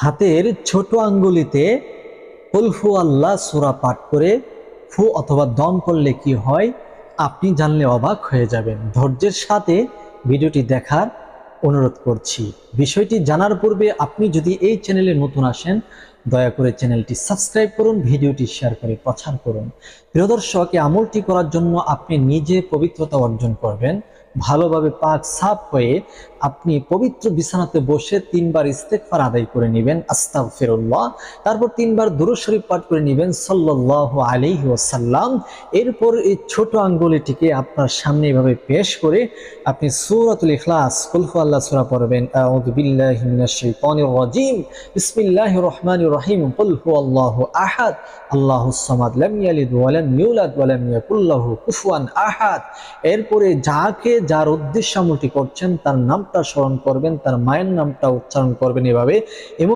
হাতের ছোট আঙ্গুলিতে কুল হু আল্লাহ সূরা পাঠ করে ফু অথবা দম করলে কি হয় আপনি জানলে অবাক হয়ে যাবেন। ধৈর্যের সাথে ভিডিওটি দেখার অনুরোধ করছি। বিষয়টি জানার পূর্বে আপনি যদি এই চ্যানেলে নতুন আসেন, দয়া করে চ্যানেলটি সাবস্ক্রাইব করুন, ভিডিওটি শেয়ার করে প্রচার করুন। প্রিয় দর্শক, এই আমলটি করার জন্য আপনি নিজে পবিত্রতা অর্জন করবেন। ভালোভাবে পাক সাফ হয়ে আপনি পবিত্র বিছানাতে বসে 3 বার ইস্তেগফার আদায় করে নেবেন, আস্তাগফিরুল্লাহ। তারপর 3 বার দুরূদ শরীফ পাঠ করে নেবেন, সাল্লাল্লাহু আলাইহি ওয়াসাল্লাম। এরপর এই ছোট আঙ্গুলিটিকে আপনার সামনে এভাবে পেশ করে আপনি সূরাতুল ইখলাস কুল হু আল্লাহ সূরা পড়বেন। আউযু বিল্লাহি মিনাশ শাইতানির রাজীম, বিসমিল্লাহির রহমানির রহিম, কুল হু আল্লাহু আহাদ, আল্লাহুস সামাদ, লাম ইয়ালিদ ওয়া লাম ইউলাদ ওয়া লাম ইয়াকুল লাহু কুফুয়ান আহাদ। এরপরে যার উদ্দেশ্যে আমলটি করছেন তার নামটা স্মরণ করবেন, তার মায়ের নামটা উচ্চারণ করবেন এভাবে। এবং